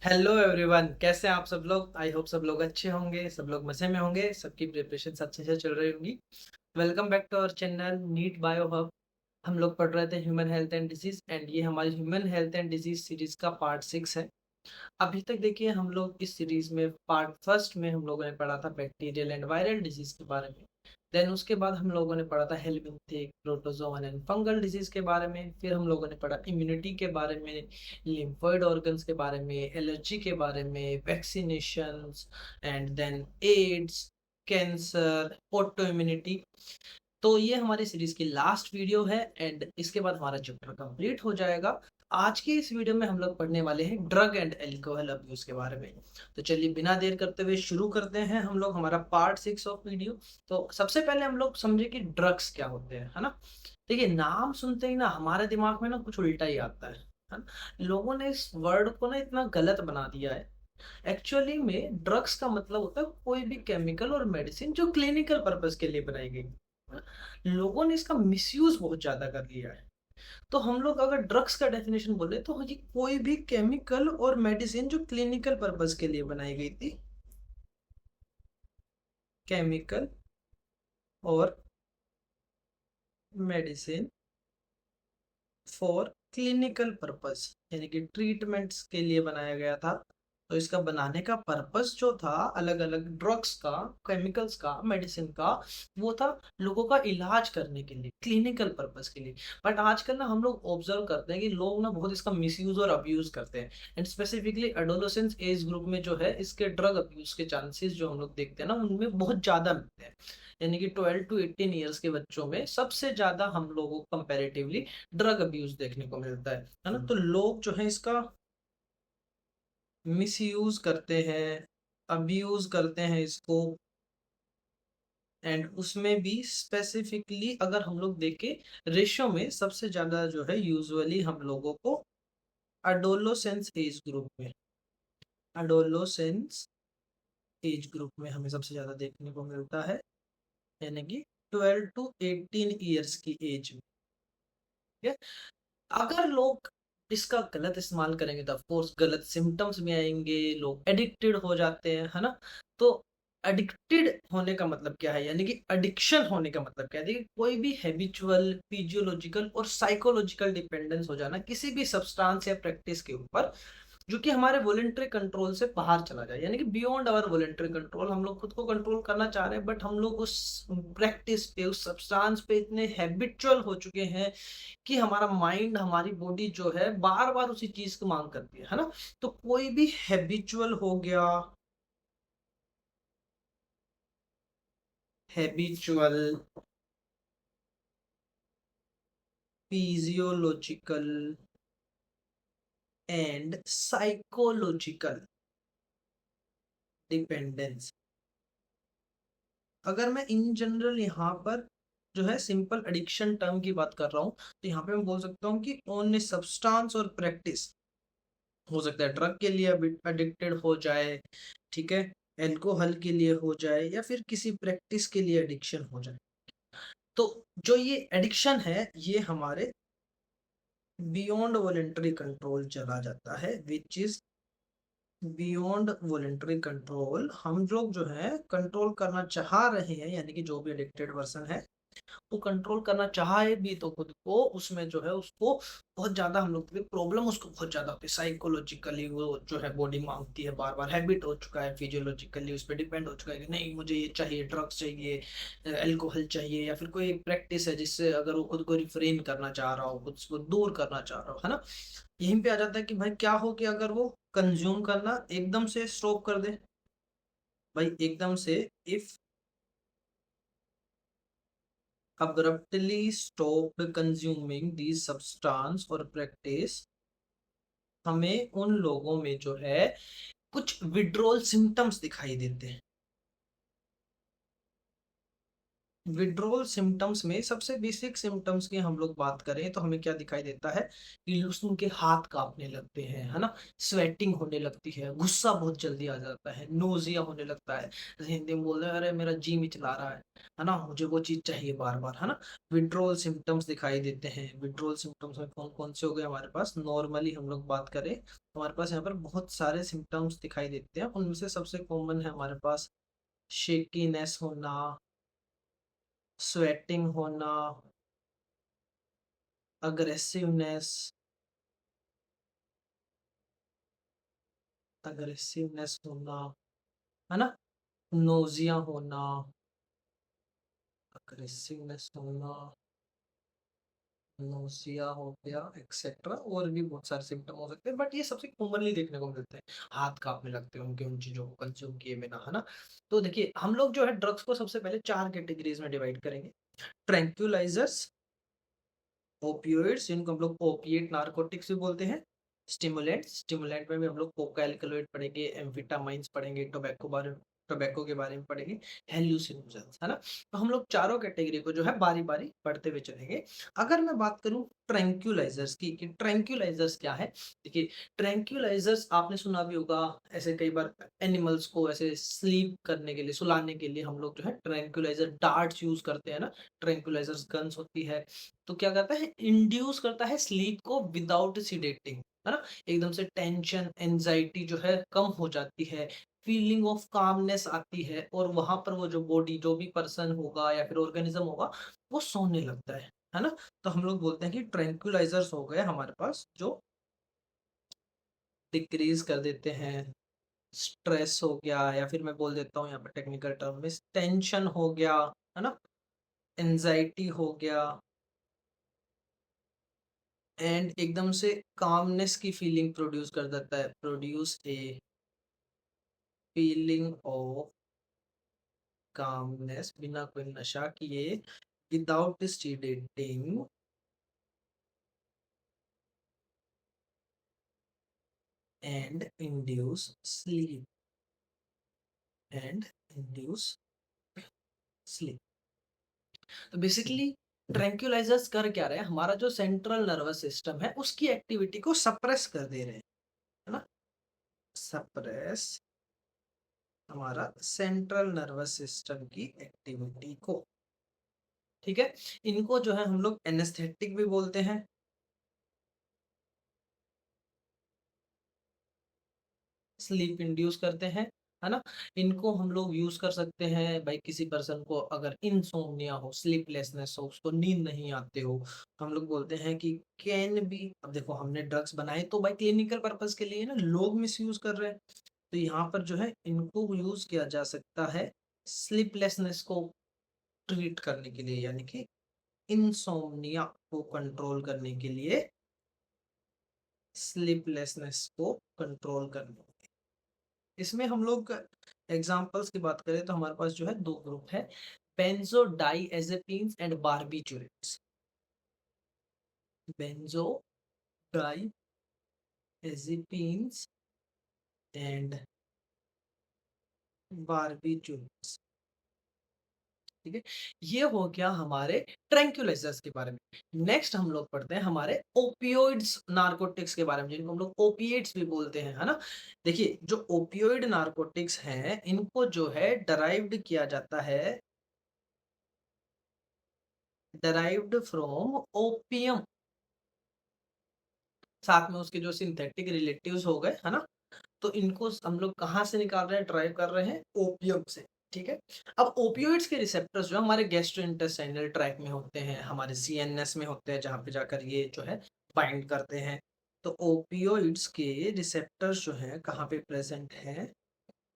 Hello everyone, कैसे हैं आप सब लोग। आई होप सब लोग अच्छे होंगे, सब लोग मजे में होंगे, सबकी प्रिपरेशन अच्छे से चल रही होंगी। Welcome back to our channel NEET bio hub. हम लोग पढ़ रहे थे ह्यूमन हेल्थ एंड डिजीज एंड ये हमारी human health and disease series का पार्ट 6 है। अभी तक देखिए हम लोग इस सीरीज में पार्ट फर्स्ट में हम लोगों ने पढ़ा था बैक्टीरियल एंड वायरल डिजीज के बारे में। देन उसके बाद हम लोगों ने पढ़ा था helminthic, protozoan and fungal disease के बारे में। फिर हम लोगों ने पढ़ा इम्यूनिटी के बारे में, लिम्फोइड ऑर्गन्स के बारे में, एलर्जी के बारे में, vaccinations and then AIDS, cancer, autoimmunity. तो ये हमारी सीरीज की लास्ट वीडियो है एंड इसके बाद हमारा चैप्टर कंप्लीट हो जाएगा। आज की इस वीडियो में हम लोग पढ़ने वाले हैं ड्रग एंड एल्कोहल अब्यूज के बारे में। तो चलिए बिना देर करते हुए शुरू करते हैं हम लोग हमारा पार्ट 6 ऑफ वीडियो। तो सबसे पहले हम लोग समझे कि ड्रग्स क्या होते हैं, है ना। देखिए नाम सुनते ही ना हमारे दिमाग में ना कुछ उल्टा ही आता है ना। लोगों ने इस वर्ड को ना इतना गलत बना दिया है। एक्चुअली में ड्रग्स का मतलब होता है कोई भी केमिकल और मेडिसिन जो क्लिनिकल पर्पस के लिए बनाई गई है। लोगों ने इसका मिसयूज बहुत ज्यादा कर लिया है। तो हम लोग अगर ड्रग्स का डेफिनेशन बोले तो ये कोई भी केमिकल और मेडिसिन जो क्लिनिकल पर्पस के लिए बनाई गई थी। केमिकल और मेडिसिन फॉर क्लिनिकल पर्पस यानी कि ट्रीटमेंट्स के लिए बनाया गया था। तो इसका बनाने का पर्पस जो था अलग अलग ड्रग्स का, केमिकल्स का, मेडिसिन का, वो था लोगों का इलाज करने के लिए, क्लिनिकल पर्पस के लिए। बट आजकल ना हम लोग ऑब्जर्व करते हैं कि लोग ना बहुत इसका मिसयूज और अब्यूज करते हैं। And specifically adolescence age group में जो है इसके ड्रग अब्यूज के चांसेस जो हम लोग देखते हैं ना उनमें बहुत ज्यादा मिलते हैं। यानी कि 12 to 18 ईयर्स के बच्चों में सबसे ज्यादा हम लोगों को कंपेरेटिवली ड्रग अब्यूज देखने को मिलता है ना। तो लोग जो है इसका मिसयूज करते हैं, अब्यूज करते हैं इसको। एंड उसमें भी स्पेसिफिकली अगर हम लोग देखें रेशियो में सबसे ज्यादा जो है यूजुअली हम लोगों को अडोलोसेंस एज ग्रुप में, अडोलोसेंस एज ग्रुप में हमें सबसे ज्यादा देखने को मिलता है। यानी कि 12 to 18 ईयर्स की एज में। ठीक है। अगर लोग इसका गलत इस्तेमाल करेंगे तो ऑफकोर्स गलत सिम्टम्स भी आएंगे, लोग एडिक्टेड हो जाते हैं, है ना। तो एडिक्टेड होने का मतलब क्या है, यानी कि एडिक्शन होने का मतलब क्या है। देखिए कोई भी हैबिचुअल, फिजियोलॉजिकल और साइकोलॉजिकल डिपेंडेंस हो जाना किसी भी सब्सटेंस या प्रैक्टिस के ऊपर जो कि हमारे वॉलेंटरी कंट्रोल से बाहर चला जाए, यानी कि बियॉन्ड आवर वॉलेंटरी कंट्रोल। हम लोग खुद को कंट्रोल करना चाह रहे हैं बट हम लोग उस प्रैक्टिस पे, उस सब्सटेंस पे इतने हैबिचुअल हो चुके हैं कि हमारा माइंड, हमारी बॉडी जो है बार बार उसी चीज को मांग करती है ना। तो कोई भी हैबिचुअल हो गया, habitual, physiological and psychological dependence. अगर मैं इन जनरल यहाँ पर जो है सिंपल एडिक्शन टर्म की बात कर रहा हूँ तो यहाँ पे मैं बोल सकता हूँ कि ओनली सब्सटेंस और प्रैक्टिस हो सकता है ड्रग के लिए एडिक्टेड हो जाए, ठीक है, एल्कोहल के लिए हो जाए या फिर किसी प्रैक्टिस के लिए एडिक्शन हो जाए। तो जो ये एडिक्शन है ये हमारे बियॉन्ड वॉलेंटरी कंट्रोल चला जाता है, which is beyond voluntary control. हम लोग जो है कंट्रोल करना चाह रहे हैं, यानी कि जो भी एडिक्टेड पर्सन है वो कंट्रोल करना चाहे भी तो खुद को उसमें जो है उसको बहुत ज्यादा हम लोग की प्रॉब्लम उसको बहुत ज्यादा होती है। साइकोलॉजिकली वो जो है बॉडी मांगती है, बार बार हैबिट हो चुका है, फिजियोलॉजिकली उस पर डिपेंड हो चुका है कि नहीं मुझे ये चाहिए, ड्रग्स चाहिए, अल्कोहल चाहिए, या फिर कोई प्रैक्टिस है जिससे अगर वो खुद को रिफ्रेन करना चाह रहा हो, खुद को दूर करना चाह रहा हो, है ना। यहीं पे आ जाता है कि भाई क्या हो कि अगर वो कंज्यूम करना एकदम से स्टॉप कर दे, भाई एकदम से, if abruptly stopped consuming these substance और practice, हमें उन लोगों में जो है कुछ विड्रॉल सिम्टम्स दिखाई देते हैं। विड्रोल सिम्टम्स में सबसे बेसिक सिम्टम्स की हम लोग बात करें तो हमें क्या दिखाई देता है कि उनके हाथ कांपने लगते हैं, है ना, स्वेटिंग होने लगती है, गुस्सा बहुत जल्दी आ जाता है, नोजिया होने लगता है, जैसे हिंदी में बोल रहे हैं अरे मेरा जी मिचला रहा है ना, मुझे वो चीज चाहिए बार बार, है ना। विड्रोल सिम्टम्स दिखाई देते हैं। विड्रोल सिम्टम्स में कौन कौन से हो गए हमारे पास, नॉर्मली हम लोग बात करें तो हमारे पास यहाँ पर बहुत सारे सिम्टम्स दिखाई देते हैं। उनमें से सबसे कॉमन है हमारे पास शेकीनेस होना, स्वेटिंग होना, अग्रेसिवनेस, अग्रेसिवनेस होना, है ना, नोजिया होना, अग्रेसिवनेस होना, नोजिया हो गया एक्सेट्रा, और भी बहुत सारे सिम्टम हो सकते हैं, बट ये सबसे कॉमनली देखने को मिलते हैं। हाथ कांपने लगते हैं उनके उन चीजों को कंज्यूम किए बिना, है ना। तो देखिए हम लोग जो है ड्रग्स को सबसे पहले 4 कैटेगरीज में डिवाइड करेंगे। ट्रैंक्विलाइजर्स, ओपियोइड्स जिनको हम लोग ओपिएट नारकोटिक्स भी बोलते हैं, स्टिमुलेंट, स्टिमुलेंट में भी हम लोग कोका एल्कलॉइड पढ़ेंगे, एम्फिटामाइंस पढ़ेंगे, टोबैको के बारे में पढ़ेंगे, हेल्यूसिनोजेंस, है ना। तो हम लोग चारों कैटेगरी को जो है बारी बारी पढ़ते हुए चलेंगे। अगर मैं बात करूं ट्रैंक्विलाइजर्स की, कि ट्रैंक्विलाइजर्स क्या है, देखिए ट्रैंक्विलाइजर्स आपने सुना भी होगा, ऐसे कई बार एनिमल्स को ऐसे स्लीप करने के लिए, सुलाने के लिए हम लोग जो है ट्रैंक्विलाइजर डार्ट्स यूज करते हैं ना, ट्रैंक्विलाइजर्स गन्स होती है। तो क्या करता है, इंड्यूस करता है स्लीप को विदाउट सीडेटिंग, है ना। एकदम से टेंशन एंजाइटी जो है कम हो जाती है, फीलिंग ऑफ कामनेस आती है, और वहां पर वो जो बॉडी, जो भी पर्सन होगा या फिर ऑर्गेनिज्म होगा, वो सोने लगता है ना। तो हम लोग बोलते हैं कि ट्रैंक्विलाइजर्स हो गए हमारे पास जो डिक्रीज कर देते हैं स्ट्रेस हो गया, या फिर मैं बोल देता हूँ यहाँ पर टेक्निकल टर्म में टेंशन हो गया, है ना, एंजाइटी हो गया, एंड एकदम से कामनेस की फीलिंग प्रोड्यूस कर देता है, produce a feeling of calmness, बिना कोई नशा किए, without sedating, and induce sleep, and induce sleep. तो बेसिकली ट्रैंक्विलाइजर्स कर क्या रहे हैं, हमारा जो सेंट्रल नर्वस सिस्टम है उसकी एक्टिविटी को सप्रेस कर दे रहे हैं, है ना, सप्रेस हमारा सेंट्रल नर्वस सिस्टम की एक्टिविटी को, ठीक है। इनको जो है हम लोग एनेस्थेटिक भी बोलते हैं, स्लीप इंड्यूस करते हैं, है ना। इनको हम लोग यूज कर सकते हैं भाई, किसी पर्सन को अगर इंसोम्निया हो, स्लीपलेसनेस हो, उसको नींद नहीं आते हो, तो हम लोग बोलते हैं कि कैन बी, अब देखो हमने ड्रग्स बनाए तो भाई क्लिनिकल पर्पस के लिए ना, लोग मिस यूज कर रहे हैं, तो यहाँ पर जो है इनको यूज किया जा सकता है स्लीपलेसनेस को ट्रीट करने के लिए, यानी कि इंसोम्निया को कंट्रोल करने के लिए, स्लीपलेसनेस को कंट्रोल करने। इसमें हम लोग एग्जांपल्स की बात करें तो हमारे पास जो है 2 ग्रुप है, बेंजोडाइएजेपिन्स एंड बार्बिटूरेट्स, बेंजोडाइएजेपिन्स एंड बार्बिटूरेट्स, ठीक है। ये हो गया हमारे ट्रैंक्विलाइजर्स के बारे में। नेक्स्ट हम लोग पढ़ते हैं हमारे ओपियोइड्स नारकोटिक्स के बारे में, जिनको हम लोग ओपिएट्स भी बोलते हैं, है ना। देखिए जो ओपियोइड नारकोटिक्स हैं इनको जो है डराइव्ड किया जाता है, डराइव्ड फ्रॉम ओपियम, साथ में उसके जो सिंथेटिक रिलेटिव्स हो गए, है ना। तो इनको हम लोग कहाँ से निकाल रहे हैं, ड्राइव कर रहे हैं ओपियम से, ठीक है। अब ओपियोइड्स के रिसेप्टर्स जो हमारे गैस्ट्रोइंटेस्टाइनल ट्रैक में होते हैं, हमारे सीएनएस में होते हैं, जहाँ पे जाकर ये जो है बाइंड करते हैं। तो ओपियोइड्स के रिसेप्टर्स जो है कहाँ पे प्रेजेंट है,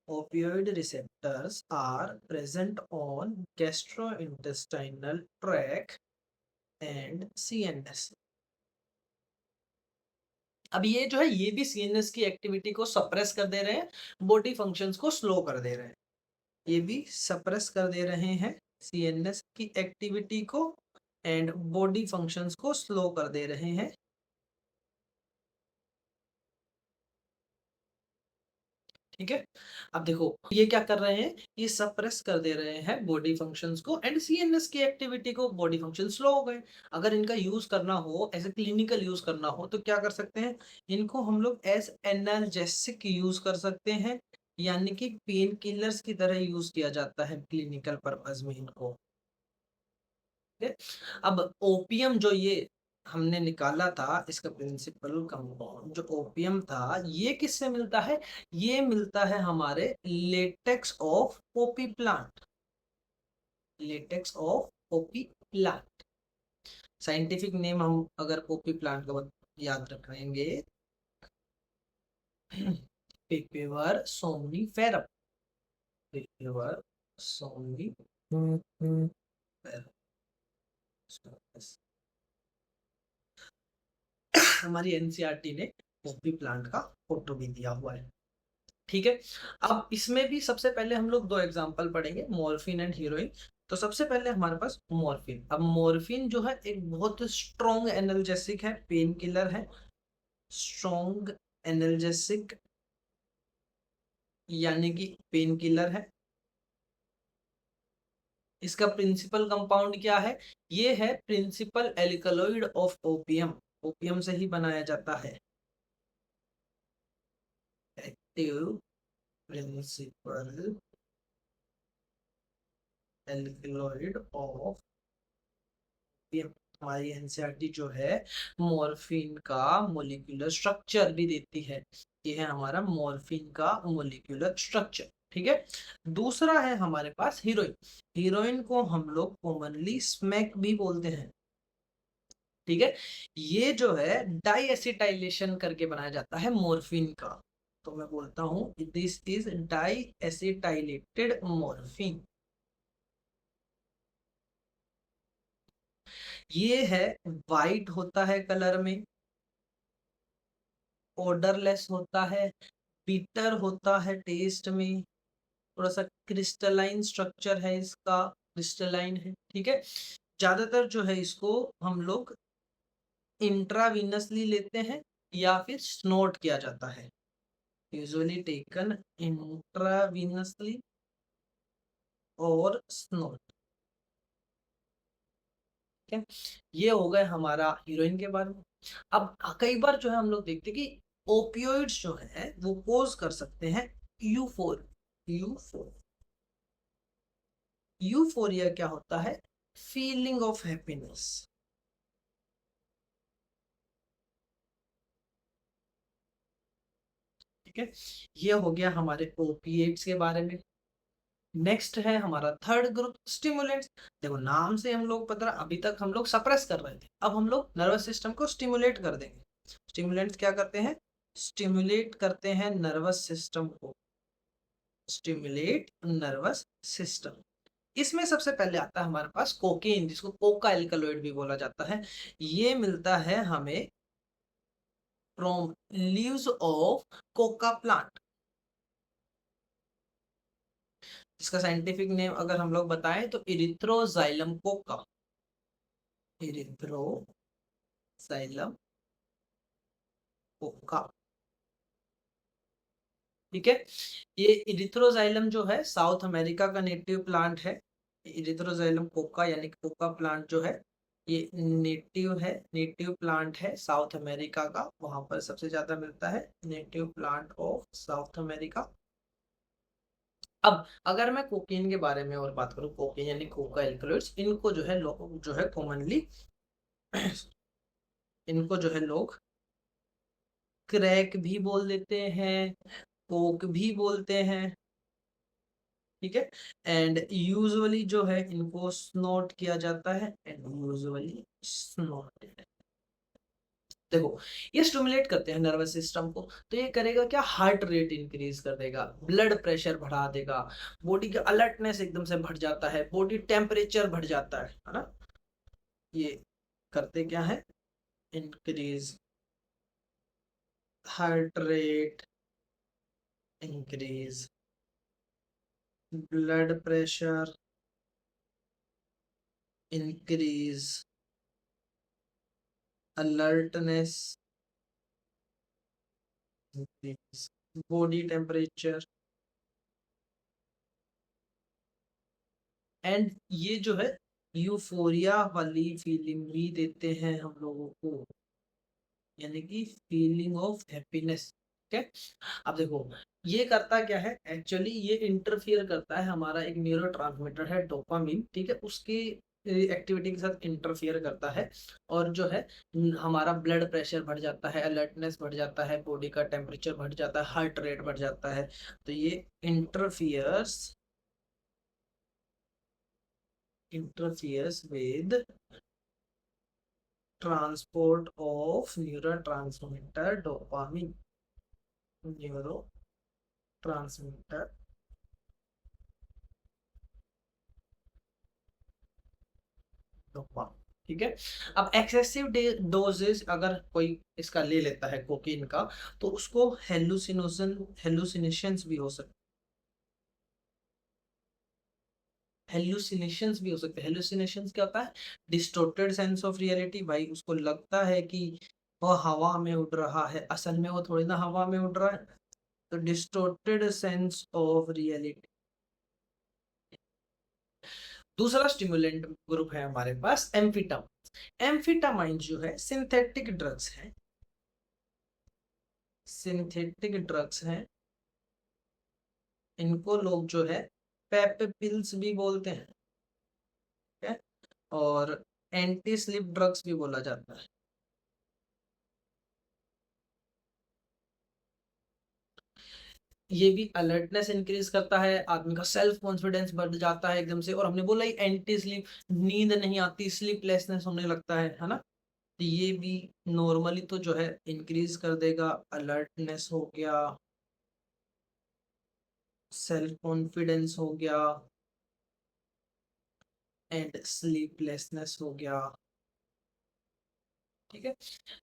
opioid receptors are present on gastrointestinal tract and CNS। अब ये जो है ये भी सीएनएस की एक्टिविटी को सप्रेस कर दे रहे हैं, बॉडी फंक्शंस को स्लो कर दे रहे हैं, ये भी सप्रेस कर दे रहे हैं सीएनएस की एक्टिविटी को, एंड बॉडी फंक्शंस को स्लो कर दे रहे हैं। ठीक है। अब देखो ये क्या कर रहे हैं, ये सप्रेस कर दे रहे हैं बॉडी फंक्शंस को एंड सीएनएस की एक्टिविटी को, बॉडी फंक्शन स्लो हो गए। अगर इनका यूज करना हो, ऐसे क्लिनिकल यूज करना हो तो क्या कर सकते हैं, इनको हम लोग एज एनाल्जेसिक यूज कर सकते हैं, यानी कि पेन किलर्स की तरह यूज किया जाता है क्लिनिकल पर्पज में इनको। ठीक है? अब ओपियम जो ये हमने निकाला था, इसका प्रिंसिपल कंपाउंड जो ओपियम था, ये किससे मिलता है, ये मिलता है हमारे latex of Poppy plant, latex of Poppy plant. Scientific name हम अगर पोपी प्लांट का याद रखेंगे, पेपेवर सोमनीफेरम, पेपेवर सोमनीफेरम। हमारी एनसीईआरटी ने पोपी प्लांट का फोटो भी दिया हुआ है। ठीक है। अब इसमें भी सबसे पहले हम लोग दो एग्जांपल पढ़ेंगे, मॉर्फिन एंड हीरोइन। तो सबसे पहले हमारे पास मॉर्फिन। अब मॉर्फिन जो है एक बहुत स्ट्रॉन्ग एनाल्जेसिक है, पेन किलर है, स्ट्रॉन्ग एनाल्जेसिक यानी कि पेन किलर है। इसका प्रिंसिपल कंपाउंड क्या है, ये है principal alkaloid of opium, opium से ही बनाया जाता है। Active principal alkaloid of opium. हमारी एनसीईआरटी जो है मॉर्फिन का मोलिकुलर स्ट्रक्चर भी देती है। ये है हमारा मॉर्फिन का मोलिकुलर स्ट्रक्चर। ठीक है। दूसरा है हमारे पास हीरोइन। हीरोइन को हम लोग कॉमनली स्मैक भी बोलते हैं। ठीक है। ये जो है डाई एसिटाइलेशन करके बनाया जाता है मॉर्फिन का। तो मैं बोलता हूं this is die acetylated morphine. ये है वाइट होता है कलर में, ऑर्डरलेस होता है, बिटर होता है टेस्ट में, थोड़ा सा क्रिस्टलाइन स्ट्रक्चर है इसका, क्रिस्टलाइन है। ठीक है। ज्यादातर जो है इसको हम लोग इंट्रावीनसली लेते हैं या फिर स्नोट किया जाता है, यूजुअली टेकन इंट्रावीनसली और स्नोट। ठीक है। ये हो गए हमारा हीरोइन के बारे में। अब कई बार जो है हम लोग देखते हैं कि ओपियोइड्स जो है वो कोज कर सकते हैं यूफोर यूफोर यूफोरिया क्या होता है, फीलिंग ऑफ हैप्पीनेस। ठीक है। ये हो गया हमारे ओपिएट्स के बारे में। नेक्स्ट है हमारा थर्ड ग्रुप स्टिमुलेंट्स। देखो नाम से हम लोग पता, अभी तक हम लोग सप्रेस कर रहे थे, अब हम लोग नर्वस सिस्टम को स्टिमुलेट कर देंगे। स्टिमुलेंट्स क्या करते हैं, स्टिमुलेट करते हैं नर्वस सिस्टम को, स्टिमुलेट नर्वस सिस्टम। इसमें सबसे पहले आता है हमारे पास कोकेन, जिसको कोका एल्कलॉइड भी बोला जाता है। ये मिलता है हमें from leaves of Coca plant. इसका साइंटिफिक नेम अगर हम लोग बताएं तो इरिथ्रोजाइलम कोका, इरिथ्रोजाइलम कोका। ठीक है। ये इरिथ्रोजाइलम जो है साउथ अमेरिका का नेटिव प्लांट है। इरिथ्रोजाइलम कोका यानी कोका प्लांट जो है ये नेटिव है, नेटिव प्लांट है साउथ अमेरिका का, वहां पर सबसे ज्यादा मिलता है, native plant of south America. अब अगर मैं कोकीन के बारे में और बात करूं, कोकीन यानी कोका एल्कलॉइड्स, इनको जो है लोग जो है कॉमनली इनको जो है लोग क्रैक भी बोल देते हैं, कोक भी बोलते हैं। ठीक है। एंड यूजुअली जो है इनको स्नोट किया जाता है, एंड यूजुअली स्नोटेड। देखो ये स्टिमुलेट करते हैं नर्वस सिस्टम को, तो ये करेगा क्या, हार्ट रेट इंक्रीज कर देगा, ब्लड प्रेशर बढ़ा देगा, बॉडी का अलर्टनेस एकदम से बढ़ जाता है, बॉडी टेम्परेचर बढ़ जाता है ना। ये करते क्या है, increase heart rate, increase blood pressure, increase alertness, increase body temperature, and ये जो है यूफोरिया वाली फीलिंग भी देते हैं हम लोगों को, यानी कि फीलिंग ऑफ हैप्पीनेस। ठीक है, अब देखो ये करता क्या है, एक्चुअली ये इंटरफियर करता है, हमारा एक न्यूरोट्रांसमीटर है डोपामिन, ठीक है, उसकी एक्टिविटी के साथ इंटरफियर करता है, और जो है हमारा ब्लड प्रेशर बढ़ जाता है, अलर्टनेस बढ़ जाता है, बॉडी का टेम्परेचर बढ़ जाता है, हार्ट रेट बढ़ जाता है। तो ये interferes with transport of neurotransmitter dopamine, neuro transmitter dopamine. ठीक है, अब एक्सेसिव डोजेस अगर कोई इसका ले लेता है कोकीन का, तो उसको हेलुसिनेशंस भी हो सकते, हेलुसिनेशंस भी हो सकते हैं। हेलुसिनेशंस क्या होता है, डिस्टोर्टेड सेंस ऑफ रियलिटी, भाई उसको लगता है कि वो हवा में उड़ रहा है, असल में वो थोड़ी ना हवा में उड़ रहा है। तो डिस्टोर्टेड सेंस ऑफ रियलिटी। दूसरा स्टिमुलेंट ग्रुप है हमारे पास एम्फीटामाइन। एम्फीटामाइन जो है सिंथेटिक ड्रग्स है, सिंथेटिक ड्रग्स हैं, इनको लोग जो है पेप पिल्स भी बोलते हैं, ठीक है, और एंटी स्लीप ड्रग्स भी बोला जाता है। ये भी अलर्टनेस इंक्रीज करता है, आदमी का सेल्फ कॉन्फिडेंस बढ़ जाता है एकदम से, और हमने बोला ही एंटी स्लीप, नींद नहीं आती, स्लीपलेसनेस होने लगता है ना। तो ये भी नॉर्मली तो जो है इंक्रीज कर देगा, अलर्टनेस हो गया, सेल्फ कॉन्फिडेंस हो गया, एंड स्लीपलेसनेस हो गया। ठीक है,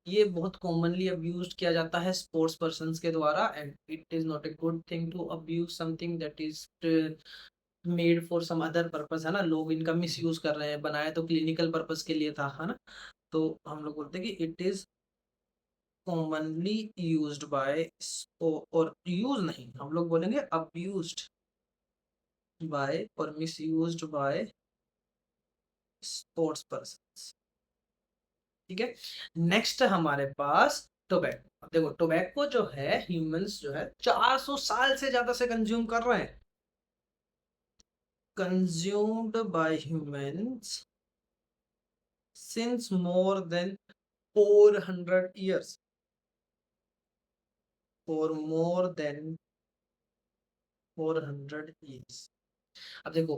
ये बहुत कॉमनली अब्यूज किया जाता है स्पोर्ट्स पर्सन्स के द्वारा, and it is not a good thing to abuse something that is made for some other purpose, है ना। लोग इनका मिस यूज कर रहे हैं, बनाया तो क्लिनिकल पर्पस के लिए था, है ना। तो हम लोग बोलते हैं कि it is commonly used by, और यूज नहीं, हम लोग बोलेंगे अब्यूज्ड बाय और miss used by sports person. ठीक है, नेक्स्ट हमारे पास टोबैको। देखो टोबैको जो है ह्यूमंस जो है 400 साल से ज्यादा से कंज्यूम कर रहे हैं, consumed by humans since more than 400 years, for more than 400 years। अब देखो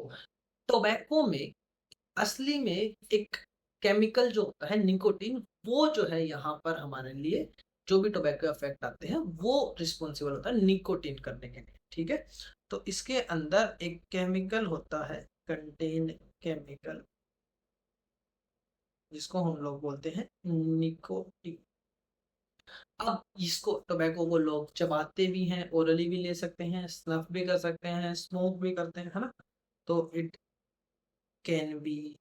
टोबैको में असली में एक केमिकल जो होता है निकोटीन, वो जो है यहाँ पर हमारे लिए जो भी टोबैको इफेक्ट आते हैं वो रिस्पॉन्सिबल होता है निकोटीन करने के लिए। ठीक है, तो इसके अंदर एक केमिकल होता है, कंटेन केमिकल, जिसको हम लोग बोलते हैं निकोटीन। अब इसको टोबैको को लोग चबाते भी हैं, ओरली भी ले सकते हैं, स्नफ भी कर सकते हैं, स्मोक भी करते हैं, है ना। तो it can be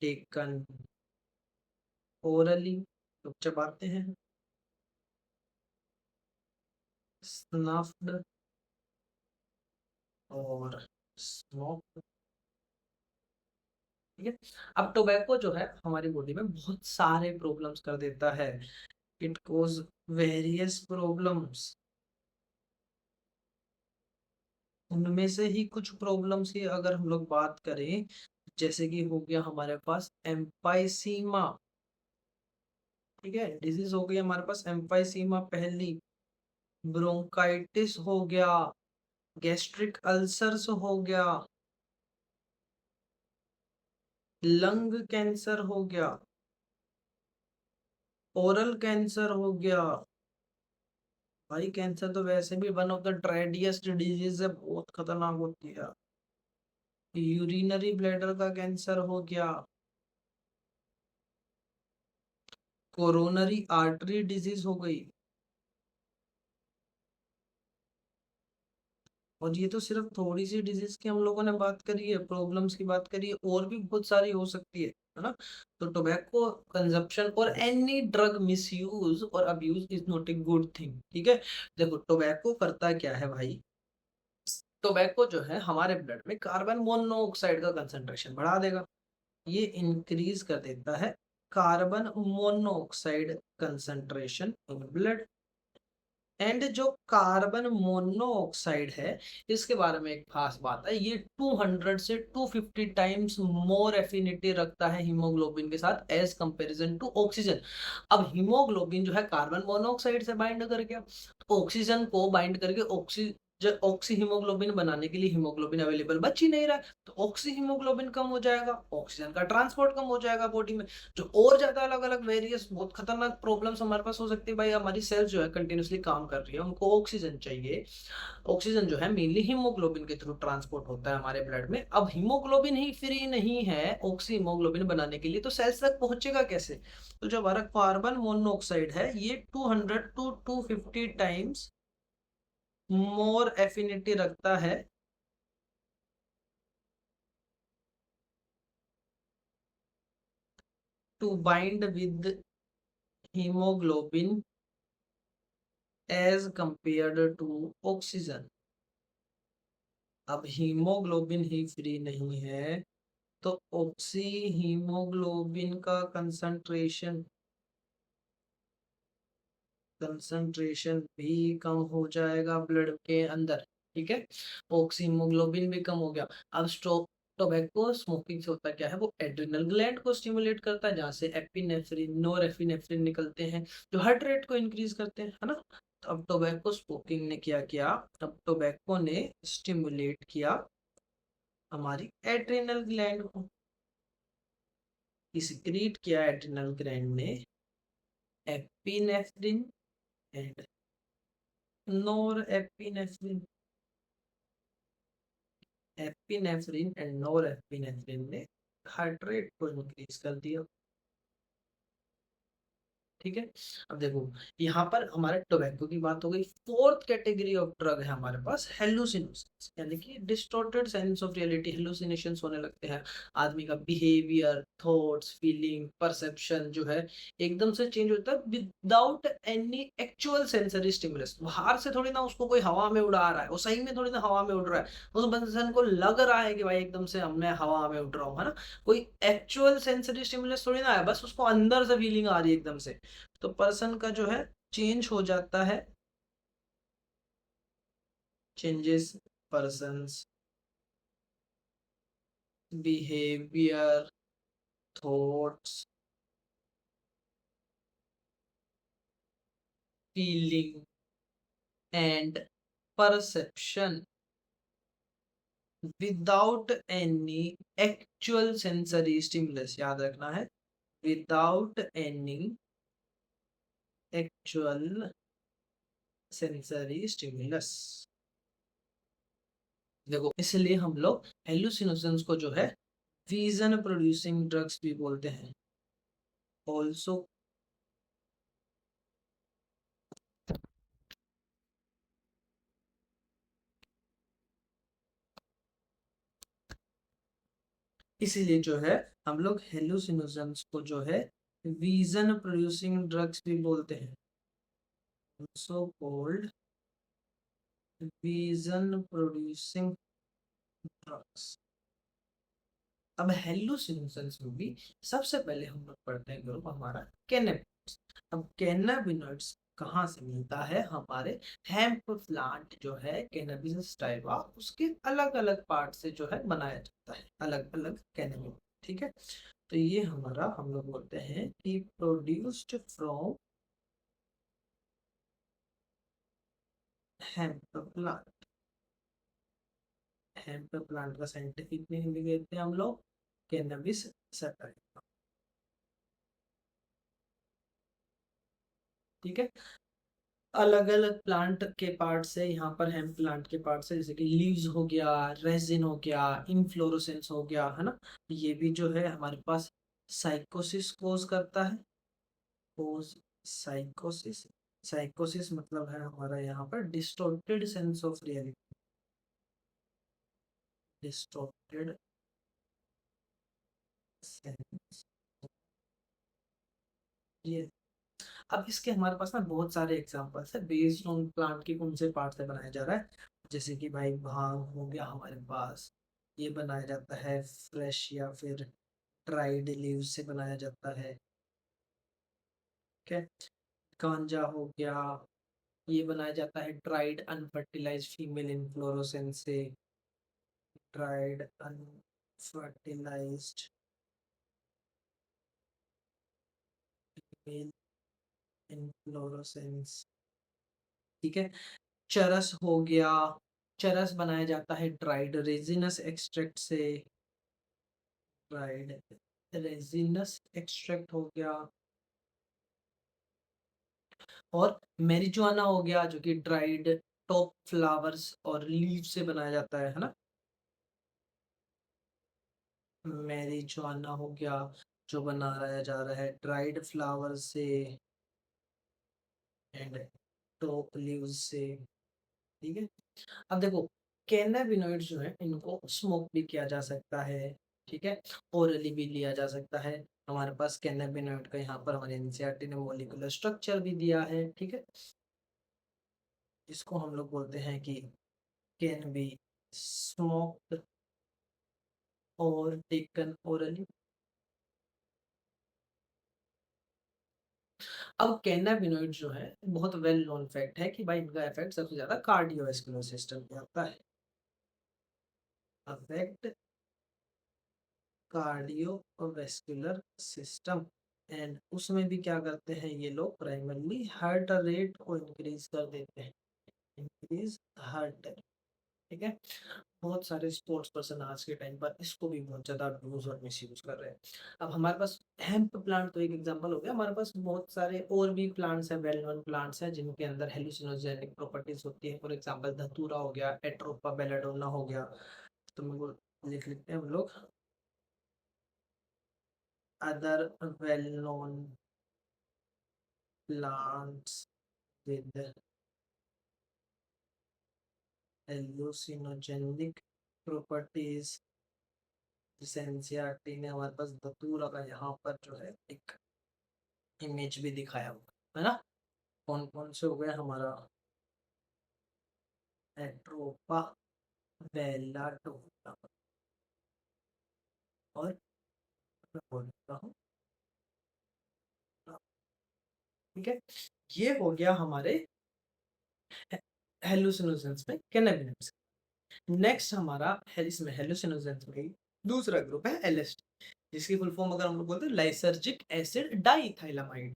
taken orally, लोग चबाते हैं, स्नफ्ड और स्मोक। ठीक है, अब टोबैको जो है हमारी बॉडी में बहुत सारे प्रॉब्लम्स कर देता है, इट कोज वेरियस प्रॉब्लम्स। उनमें से ही कुछ प्रॉब्लम्स की अगर हम लोग बात करें, जैसे कि हो गया हमारे पास एम्पाइसीमा। ठीक है, डिजीज हो गई हमारे पास एम्पाइसीमा पहली, ब्रोंकाइटिस हो गया, गैस्ट्रिक अल्सर्स हो गया, लंग कैंसर हो गया, ओरल कैंसर हो गया। भाई कैंसर तो वैसे भी वन ऑफ द ड्रेडियस्ट डिजीज है, बहुत खतरनाक होती है। यूरिनरी ब्लैडर का कैंसर हो गया, कोरोनरी आर्टरी डिजीज हो गई। और ये तो सिर्फ थोड़ी सी डिजीज की हम लोगों ने बात करी है, प्रॉब्लम्स की बात करी है, और भी बहुत सारी हो सकती है है ना। तो टोबैको कंजप्शन और एनी ड्रग मिसयूज और abuse is not a good thing, ठीक है। देखो टोबैको करता क्या है भाई, टोबैको जो है हमारे ब्लड में कार्बन मोनोऑक्साइड का कंसंट्रेशन बढ़ा देगा, ये इंक्रीज कर देता है carbon monoxide concentration in blood. And जो कार्बन मोनोऑक्साइड है, इसके बारे में एक खास बात है, ये 200 से 250 टाइम्स मोर एफिनिटी रखता है हीमोग्लोबिन के साथ एज कंपैरिजन टू ऑक्सीजन। अब हीमोग्लोबिन जो है कार्बन मोनोऑक्साइड से बाइंड कर गया, तो ऑक्सीजन को बाइंड करके ऑक्सी हीमोग्लोबिन बनाने के लिए हीमोग्लोबिन अवेलेबल बच ही नहीं रहा है, तो ऑक्सी हीमोग्लोबिन कम हो जाएगा, ऑक्सीजन का ट्रांसपोर्ट कम हो जाएगा बॉडी में, जो और ज्यादा अलग अलग वेरियस बहुत खतरनाक प्रॉब्लम्स हमारे पास हो सकती है। भाई हमारी सेल्स जो है कंटिन्यूसली काम कर रही है, उनको ऑक्सीजन चाहिए, ऑक्सीजन जो है मेनली हीमोग्लोबिन के थ्रू ट्रांसपोर्ट होता है हमारे ब्लड में। अब हीमोग्लोबिन ही फ्री नहीं है ऑक्सी हीमोग्लोबिन बनाने के लिए, तो सेल्स तक पहुंचेगा कैसे। तो जो हमारा कार्बन मोनोऑक्साइड है ये 200 टू 250 टाइम्स मोर एफिनिटी रखता है to bind with haemoglobin as compared to oxygen. अब हीमोग्लोबिन ही फ्री नहीं है, तो ऑक्सी हीमोग्लोबिन का कंसंट्रेशन भी कम हो जाएगा ब्लड के अंदर, ठीक है। ऑक्सी हीमोग्लोबिन भी कम हो गया। अब टोबैको स्मोकिंग से होता क्या है, वो एड्रिनल ग्लैंड को स्टिमुलेट करता है, जहाँ से एपिनेफ्रिन नोर एपिनेफ्रिन निकलते हैं, जो हार्ट रेट को इंक्रीज करते हैं, है ना। तो अब टोबैको स्मोकिंग ने क्या किया, अब टोबैको ने स्टिमुलेट किया हमारी एड्रिनल ग्लैंड को, सिक्रीट किया एड्रिनल ग्लैंड ने epinephrine and NOR epinephrine, epinephrine and NOR epinephrine ने हार्ट रेट को इंक्रीज कर दिया, ठीक है। अब देखो यहाँ पर हमारे टोबैको की बात हो गई। फोर्थ कैटेगरी ऑफ ड्रग है हमारे पास हेलुसिनोशंस, यानी कि distorted sense of reality, hallucinations होने लगते हैं, आदमी का बिहेवियर, थॉट्स, फीलिंग, परसेप्शन जो है एकदम से चेंज होता है without any actual sensory stimulus. बाहर से थोड़ी ना उसको कोई हवा में उड़ा रहा है, वो सही में थोड़ी ना हवा में उड़ रहा है, उस इंसान को लग रहा है कि भाई एकदम से मैं हवा में उड़ रहा हूँ, है ना। कोई एक्चुअल सेंसरी स्टिमुलस थोड़ी ना है, बस उसको अंदर से फीलिंग आ रही है एकदम से। तो पर्सन का जो है चेंज हो जाता है, changes persons behaviour, thoughts, feeling and perception without any actual sensory stimulus, याद रखना है, without any actual sensory stimulus. देखो इसलिए हम लोग हेलुसिनोशंस को जो है विजन प्रोड्यूसिंग ड्रग्स भी बोलते हैं ऑल्सो। इसीलिए जो है हम लोग हेलुसिनोशंस को जो है विजन प्रोड्यूसिंग ड्रग्स भी बोलते हैं, also called vision producing drugs. अब हेलुसिनोशंस में भी सबसे पहले हम लोग पढ़ते हैं ग्रुप हमारा कैनाबिनॉइड्स। अब कैनाबिनॉइड्स कहाँ से मिलता है, हमारे हेम्प प्लांट जो है कैनबिस टाइवा, उसके अलग अलग पार्ट से जो है बनाया जाता है अलग अलग कैनाबिनॉइड, ठीक है। तो ये हमारा हम लोग बोलते हैं कि produced from hemp plant. Hemp plant का साइंटिफिक नेम भी कहते हैं हम लोग कैनबिस सैटिवा, ठीक है। अलग अलग प्लांट के पार्ट से, यहाँ पर हेम्प प्लांट के पार्ट से, जैसे कि लीव्स हो गया, रेजिन हो गया, इनफ्लोरोसेंस हो गया, है ना। ये भी जो है हमारे पास साइकोसिस कोज करता है, कोज साइकोसिस। साइकोसिस मतलब है हमारा यहाँ पर distorted sense of reality, distorted sense ये अब इसके हमारे पास ना बहुत सारे एग्जांपल्स है बेस्ड ऑन प्लांट के कौन से पार्ट से बनाया जा रहा है। जैसे कि भाई भांग हो गया हमारे पास, ये बनाया जाता है फ्रेश या फिर ड्राइड लीव्स से बनाया जाता है। ठीक है। गांजा हो गया, ये बनाया जाता है ड्राइड अनफर्टिलाइज्ड फीमेल इनफ्लोरेसेंस से। Dried unfertilised female inflorescence. ठीक है। चरस हो गया, चरस बनाया जाता है ड्राइड रेजिनस एक्सट्रैक्ट से। ड्राइड रेजिनस एक्सट्रैक्ट हो गया। और मैरिजुआना हो गया जो कि ड्राइड टॉप फ्लावर्स और लीव से बनाया जाता है ना। मैरिजुआना हो गया जो बनाया जा रहा है ड्राइड फ्लावर से एंड टॉप लीव्स से। ठीक है। अब देखो, कैनाबिनॉइड्स जो है इनको स्मोक भी किया जा सकता है। ठीक है। ओरली भी लिया जा सकता है। हमारे पास कैनाबिनॉइड का यहाँ पर हमारे एनसीईआरटी ने मॉलिक्यूलर स्ट्रक्चर भी दिया है। ठीक है। इसको हम लोग बोलते हैं कि कैन बी स्मोक्ड और टेकन ओरली। अब कैनाबिनॉइड जो है बहुत वेल नोन फैक्ट है कि भाई इनका इफेक्ट सबसे ज्यादा कार्डियोवैस्कुलर सिस्टम पे आता है। Affect cardiovascular system. एंड उसमें भी क्या करते हैं ये लोग, प्राइमरली हार्ट रेट को इंक्रीज कर देते हैं। Increase heart. ठीक है। बहुत सारे स्पोर्ट्स पर्सन आज के टाइम पर इसको भी बहुत ज्यादा यूज और मिस यूज कर रहे हैं। अब हमारे पास हेम्प प्लांट तो एक एग्जांपल हो गया, हमारे पास बहुत सारे और भी प्लांट्स हैं, वेल नोन प्लांट्स हैं जिनके अंदर हेलुसिनोजेनिक प्रॉपर्टीज होती है। फॉर एग्जांपल धतूरा हो गया, एट्रोपा बेलाडोना हो गया। तो मैं वो लिख लेते हैं हम लोग। Other well known plants with हेलुसिनोजेनिक properties. जैसे एनसीईआरटी ने हमारे पास धतूरा का यहाँ पर जो है एक इमेज भी दिखाया हुआ है ना। कौन कौन से हो गया हमारा, एट्रोपा बेलाडोना और मैं बोलता हूँ। ठीक है। ये हो गया हमारे हेलुसिनोजेंस में कैनाबिनॉइड्स। नेक्स्ट हमारा इसमें हेलुसिनोजेंस में दूसरा ग्रुप है एलएसडी, जिसकी फुल फॉर्म अगर हम लोग बोलते हैं लाइसर्जिक एसिड डाइथाइलामाइड।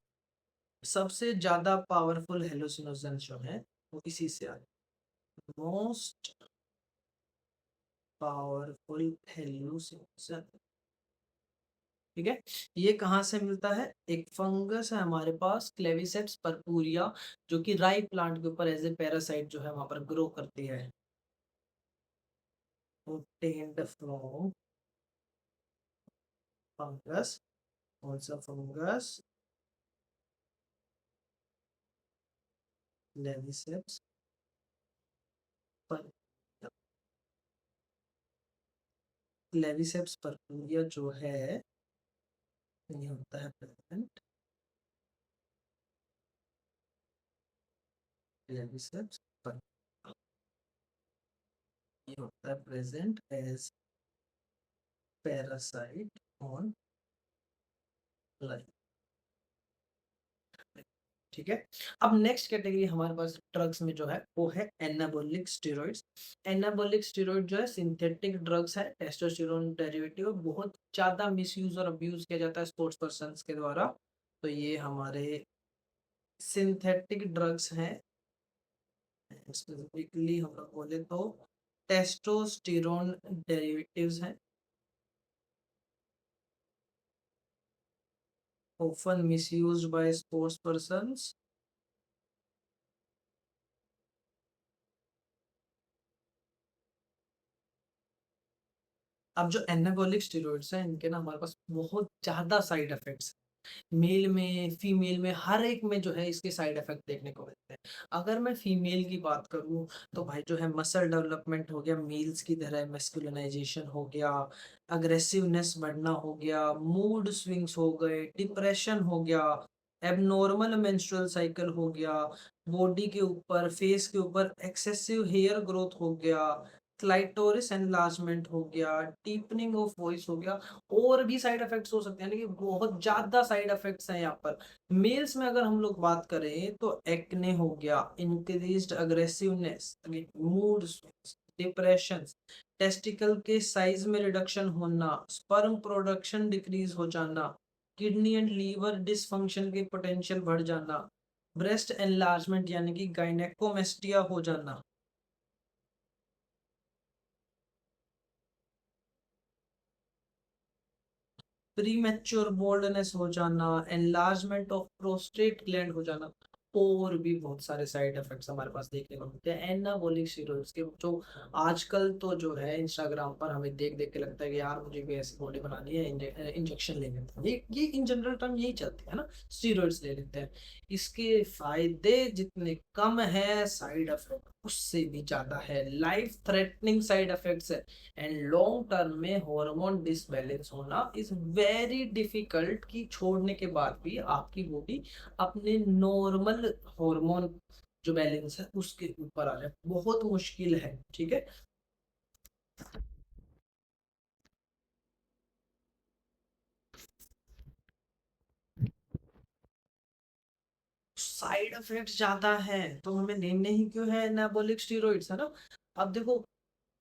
सबसे ज्यादा पावरफुल हेलुसिनोजेंस जो है वो इसी से आते हैं। Most powerful hallucinogens. ठीक है। ये कहाँ से मिलता है, एक फंगस है हमारे पास क्लेविसेप्स परपूरिया, जो कि राई प्लांट के ऊपर एज ए पैरासाइट जो है वहां पर ग्रो करती है। obtained from fungus, also fungus Claviceps पर क्लेविसेप्स परपूरिया जो है ये होता है प्रेजेंट। क्लेविसेप्स पर ये होता है present as parasite on life. ठीक है। अब नेक्स्ट कैटेगरी हमारे पास ड्रग्स में जो है वो है एनाबोलिक स्टेरॉइड्स। एनाबोलिक स्टेरॉइड जो है सिंथेटिक ड्रग्स है, टेस्टोस्टेरोन डेरिवेटिव, बहुत ज्यादा मिसयूज और अब्यूज किया जाता है स्पोर्ट्स पर्सन के द्वारा। तो ये हमारे सिंथेटिक ड्रग्स हैं। स्पेसिफिकली हम लोग बोले तो टेस्टोस्टेरोन डेरिवेटिव्स हैं, often misused by sports persons। अब जो एनाबॉलिक स्टेरॉइड्स हैं इनके ना हमारे पास बहुत ज्यादा साइड इफेक्ट्स, मेल में फीमेल में हर एक में जो है इसके साइड इफेक्ट देखने को मिलते हैं। अगर मैं फीमेल की बात करूं तो भाई जो है मसल डेवलपमेंट हो गया मेल्स की तरह, मेस्कुलिनाइजेशन हो गया, अग्रेसिवनेस बढ़ना हो गया, मूड स्विंग्स हो गए, डिप्रेशन हो गया, एबनॉर्मल मेंस्ट्रुअल साइकिल हो गया, बॉडी के ऊपर, फेस के ऊपर एक्सेसिव हेयर ग्रोथ हो गया, क्लाइटोरिस एनलार्जमेंट हो गया, डीपनिंग ऑफ वॉइस हो गया, और भी साइड इफेक्ट्स हो सकते हैं, लेकिन बहुत ज्यादा साइड इफेक्ट्स हैं यहाँ पर। मेल्स में अगर हम लोग बात करें तो एक्ने हो गया, increased aggressiveness, mood swings, depression, testicle के साइज में रिडक्शन होना, स्पर्म प्रोडक्शन डिक्रीज हो जाना, किडनी एंड लीवर डिसफंक्शन के पोटेंशियल बढ़ जाना, ब्रेस्ट एनलार्जमेंट यानी कि गायनेकोमेस्टिया हो जाना, प्रीमेच्योर बोल्डनेस हो जाना, एनलार्जमेंट ऑफ प्रोस्टेट ग्लैंड हो जाना, और भी बहुत सारे साइड इफेक्ट्स हमारे पास देखने को मिलते हैं एनाबॉलिक स्टेरॉइड्स के, जो आजकल तो जो है इंस्टाग्राम पर हमें देख देख के लगता है कि यार मुझे भी ऐसी बॉडी बनानी है, इंजेक्शन ले लेते हैं, ये इन जनरल टर्म यही चलती है ना, स्टेरॉइड्स ले लेते हैं। इसके फायदे जितने कम है, साइड इफेक्ट उससे भी ज्यादा है, लाइफ थ्रेटनिंग साइड इफेक्ट्स है, एंड लॉन्ग टर्म में हार्मोन डिसबैलेंस होना इज वेरी डिफिकल्ट, कि छोड़ने के बाद भी आपकी बॉडी अपने नॉर्मल हार्मोन जो बैलेंस है उसके ऊपर आ जाए, बहुत मुश्किल है, ठीक है। साइड इफेक्ट्स ज्यादा है तो हमें लेने ही क्यों है एनाबॉलिक स्टेरॉइड्स, है ना। अब देखो,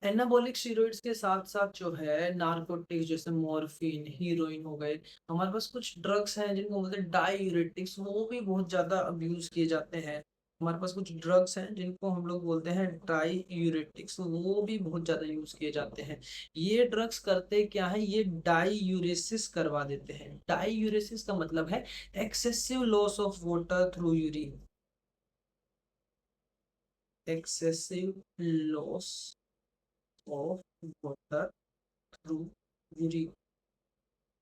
एनाबॉलिक स्टेरॉइड्स के साथ साथ जो है नारकोटिक्स जैसे मॉर्फिन, हीरोइन हो गए, हमारे पास कुछ ड्रग्स हैं जिनको बोलते हैं डायूरेटिक्स, वो भी बहुत ज्यादा अब्यूज किए जाते हैं। हमारे पास कुछ ड्रग्स हैं जिनको हम लोग बोलते हैं डाईयूरेटिक्स, वो भी बहुत ज्यादा यूज किए जाते हैं। ये ड्रग्स करते क्या है, ये डाईयूरेसिस करवा देते हैं। डाईयूरेसिस का मतलब है excessive loss of water through urine, excessive loss of water through urine.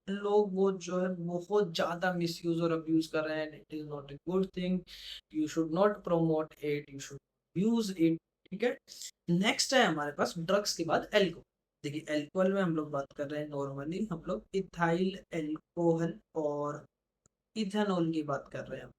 लोग वो जो है बहुत ज्यादा मिसयूज और अब्यूज कर रहे हैं, it is not a good thing, you should not promote it, you should use it, ठीक है। नेक्स्ट है हमारे पास ड्रग्स के बाद एल्कोहल। देखिए एल्कोहल में हम लोग बात कर रहे हैं, नॉर्मली हम लोग इथाइल एल्कोहल और इथेनॉल की बात कर रहे हैं,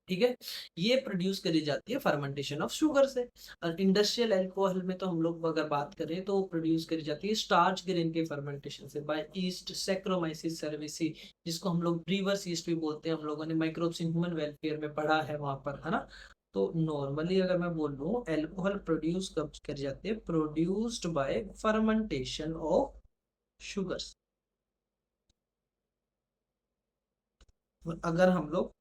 ठीक है। ये प्रोड्यूस करी जाती है फर्मेंटेशन ऑफ शुगर से। और इंडस्ट्रियल अल्कोहल में तो हम लोग अगर बात करें तो प्रोड्यूस करी जाती है स्टार्च ग्रेन के फर्मेंटेशन से बाय ईस्ट सैक्रोमाइसिस सर्विसी, जिसको हम लोग रिवर्स ईस्ट भी बोलते हैं, हम लोगों ने माइक्रोब्स इन ह्यूमन वेलफेयर में पढ़ा है वहां पर, है ना। तो नॉर्मली अगर मैं बोल लूँ, एल्कोहल प्रोड्यूस कब करी जाती है, produced by fermentation of sugars. अगर हम लोग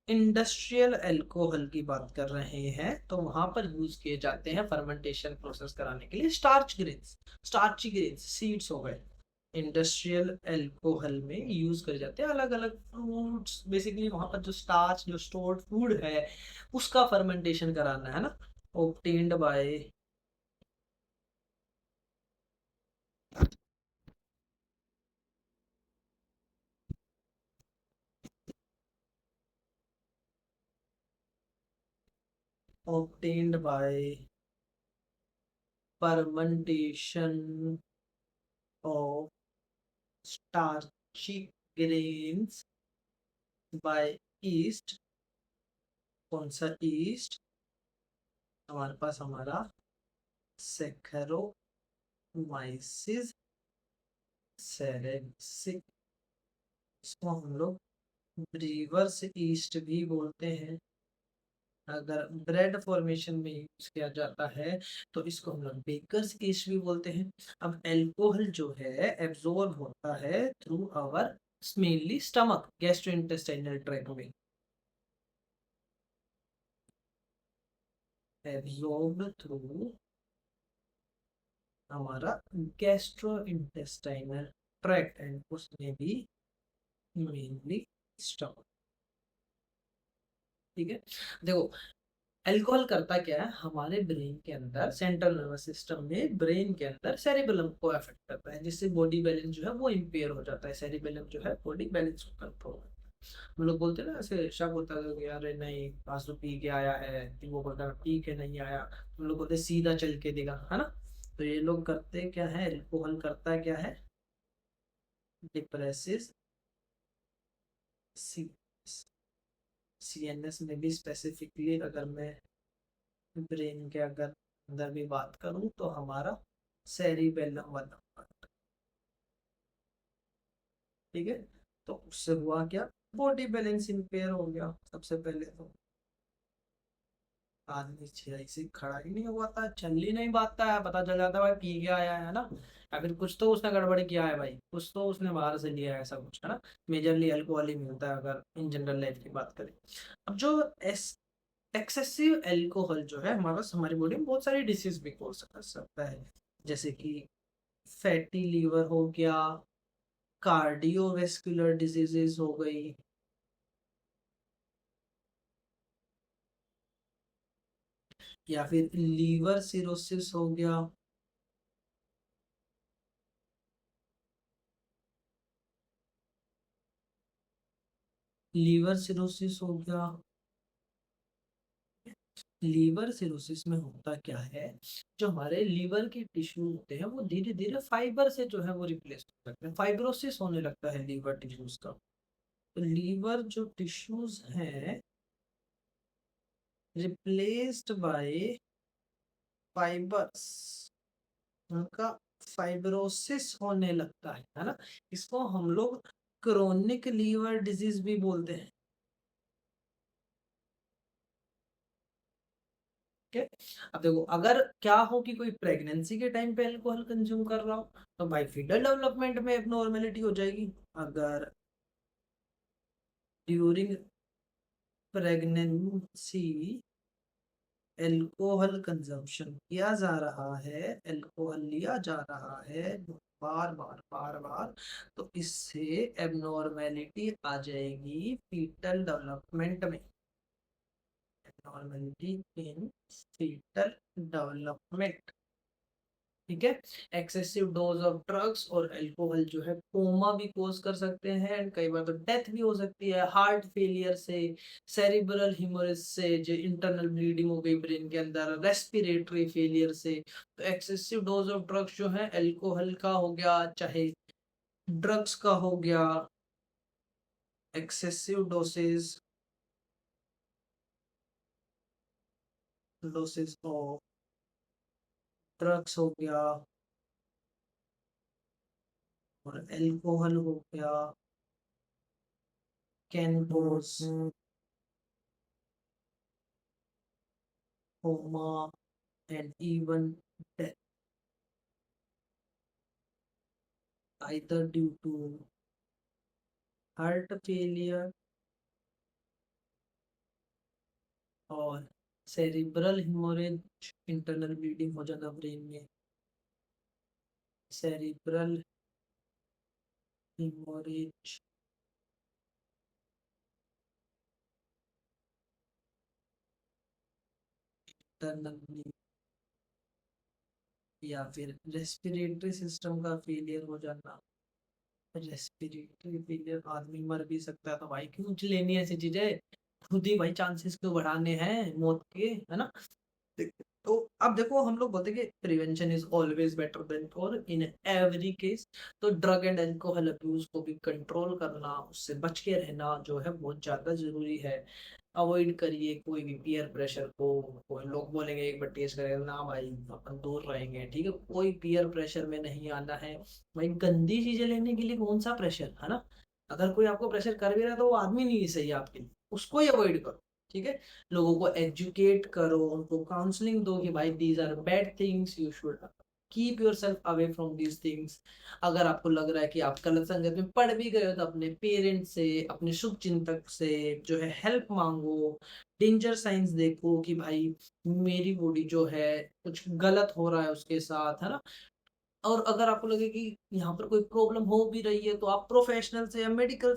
इंडस्ट्रियल अल्कोहल की बात कर रहे हैं तो वहां पर यूज किए जाते हैं फर्मेंटेशन प्रोसेस कराने के लिए starch grains, starchy grains, seeds हो गए। इंडस्ट्रियल अल्कोहल में यूज करे जाते हैं अलग अलग फ्रूट्स, बेसिकली वहां पर जो स्टार्च, जो स्टोर्ड फूड है उसका फर्मेंटेशन कराना है ना, obtained by, obtained by fermentation of starchy grains by yeast. कौन सा ईस्ट, हमारे पास हमारा सेखेरोमाइसिस सेरेसिस, इसको हम लोग ब्रीवर्स ईस्ट भी बोलते हैं। अगर ब्रेड फॉर्मेशन में यूज किया जाता है तो इसको हम लोग बेकर्स ईस्ट भी बोलते हैं। अब एल्कोहल जो है एब्जॉर्ब होता है through our mainly stomach, gastrointestinal tract में, एब्जॉर्ब थ्रू हमारा गैस्ट्रो इंटेस्टाइनल ट्रैक्ट, एंड उसमें भी मेनली स्टमक, ठीक है। देखो अल्कोहल करता क्या है, हमारे ब्रेन के अंदर, सेंट्रल नर्वस सिस्टम में, ब्रेन के अंदर सेरिबेलम को अफेक्ट करता है, जिससे बॉडी बैलेंस जो है वो इम्पेयर हो जाता है। सेरिबेलम जो है बॉडी बैलेंस को कंट्रोल, हम लोग बोलते हैं ना, ऐसे शक होता है कि अरे नहीं आज तो पी के आया है, फिर वो बोलता है पी के नहीं आया, हम लोग बोलते हैं सीधा चल के देगा, है ना। तो ये लोग करते क्या है, अल्कोहल करता है क्या है, डिप्रेसिस, CNS में भी स्पेसिफिकली अगर मैं ब्रेन के अगर अंदर भी बात करूं तो हमारा सेरिबेलम वाला part, ठीक है। तो उससे हुआ क्या, बॉडी बैलेंस इम्पेयर हो गया। सबसे पहले तो आदमी सही से खड़ा ही नहीं हुआ था, चल ही नहीं पाता है, पता चल जाता है भाई पी के आया है ना, या फिर कुछ तो उसने गड़बड़ किया है भाई, कुछ तो उसने बाहर से लिया है, ऐसा कुछ है ना। मेजरली अल्कोहल ही मिलता है अगर इन जनरल लाइफ की बात करें। अब जो एक्सेसिव अल्कोहल जो है हमारा, हमारी बॉडी में बहुत सारी डिसीज भी कॉज कर सकता है, जैसे कि फैटी लीवर हो गया, कार्डियोवेस्कुलर डिजीजेस हो गई, या फिर लीवर सिरोसिस हो गया, लीवर सिरोसिस हो गया। लीवर सिरोसिस में होता क्या है, जो हमारे लीवर के टिश्यू होते हैं वो धीरे धीरे फाइबर से जो है वो रिप्लेस हो सकते हैं, फाइब्रोसिस होने लगता है लीवर टिश्यूज का। तो लीवर जो टिश्यूज हैं रिप्लेस्ड बाय फाइबर्स, उनका फाइब्रोसिस होने लगता है ना। इसको हम लोग क्रोनिक लीवर डिजीज भी बोलते हैं। ठीक है। अब देखो, अगर क्या हो कि कोई प्रेगनेंसी के टाइम पे अल्कोहल कंज्यूम कर रहा हो तो भाई फीटल डेवलपमेंट में एबनॉर्मेलिटी हो जाएगी। अगर ड्यूरिंग प्रेगनेंसी एल्कोहल कंजम्पशन किया जा रहा है, एल्कोहल लिया जा रहा है बार बार बार बार, तो इससे एबनॉर्मेलिटी आ जाएगी फीटल डेवलपमेंट में, एबनॉर्मेलिटी इन फीटल डेवलपमेंट। ठीक है। एक्सेसिव डोज ऑफ ड्रग्स और अल्कोहल जो है कोमा भी कोज कर सकते हैं, एंड कई बार तो डेथ भी हो सकती है, हार्ट फेलियर से, सेरिब्रल हिमोरेज से, जो इंटरनल ब्लीडिंग हो गई ब्रेन के अंदर, रेस्पिरेटरी फेलियर से। तो एक्सेसिव डोज ऑफ ड्रग्स जो है, अल्कोहल का हो गया चाहे ड्रग्स का हो गया, excessive dosage dosage of drugs हो गया और अल्कोहल हो गया can cause coma and even death, either due to heart failure और सेरिब्रल हेमोरेज, इंटरनल ब्लीडिंग हो जाना ब्रेन में, सेरिब्रल हेमोरेज, इंटरनल ब्लीडिंग, या फिर रेस्पिरेटरी सिस्टम का फेलियर हो जाना। रेस्पिरेटरी फेलियर, आदमी मर भी सकता है, तो भाई क्यों लेनी है ऐसी चीजें, खुद ही भाई चांसेस क्यों बढ़ाने हैं मौत के, है ना। तो अब देखो, हम लोग बोलते हैं कि prevention is always better than cure in every case. तो ड्रग एंड अल्कोहल अब्यूज को भी कंट्रोल करना, उससे बच के रहना जो है बहुत ज्यादा जरूरी है। अवॉइड करिए कोई भी पीयर प्रेशर को। कोई लोग बोलेंगे एक बार टेस्ट करेंगे ना भाई, अपन दूर रहेंगे, ठीक है। कोई पीयर प्रेशर में नहीं आना है भाई। गंदी चीजें लेने के लिए कौन सा प्रेशर, है ना। अगर कोई आपको प्रेशर कर भी रहा है तो वो आदमी नहीं सही है आपके लिए, उसको ही अवॉइड करो। ठीक है। लोगों को एजुकेट करो, उनको काउंसलिंग दो कि भाई these are bad things, you should keep yourself away from these things. अगर आपको लग रहा है कि आप गलत संगत में पढ़ भी गए हो तो अपने पेरेंट्स से, अपने शुभ चिंतक से जो है हेल्प मांगो। डेंजर साइंस देखो कि भाई मेरी बॉडी जो है कुछ गलत हो रहा है उसके साथ, है ना। और अगर आपको लगे कि यहाँ पर कोई प्रॉब्लम हो भी रही है तो आप प्रोफेशनल से या मेडिकल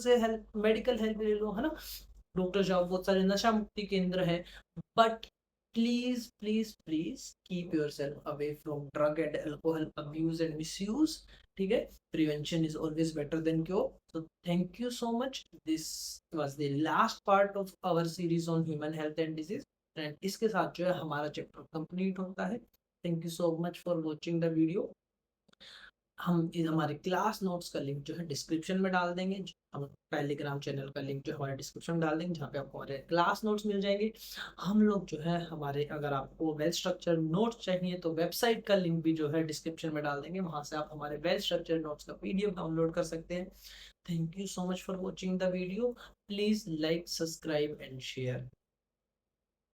हेल्प ले लो, है ना। डॉक्टर साहब बहुत सारे नशा मुक्ति केंद्र है, but please please please keep yourself away from drug and alcohol abuse and misuse. ठीक है। Prevention is always better than cure. so thank you so much, this was the last part of our series on human health and disease, and इसके साथ जो है हमारा chapter complete होता है। thank you so much for watching the video। हमारे class notes का link जो है डिस्क्रिप्शन में डाल देंगे। हम टेलीग्राम चैनल का लिंक जो हमारे डिस्क्रिप्शन में डाल देंगे, जहाँ पे आपको हमारे क्लास नोट्स मिल जाएंगे। हम लोग जो है हमारे, अगर आपको वेल स्ट्रक्चर नोट्स चाहिए तो वेबसाइट का लिंक भी जो है डिस्क्रिप्शन में डाल देंगे, वहां से आप हमारे वेल स्ट्रक्चर नोट्स का PDF डाउनलोड कर सकते हैं। Thank you so much for watching the video. Please like, subscribe and share.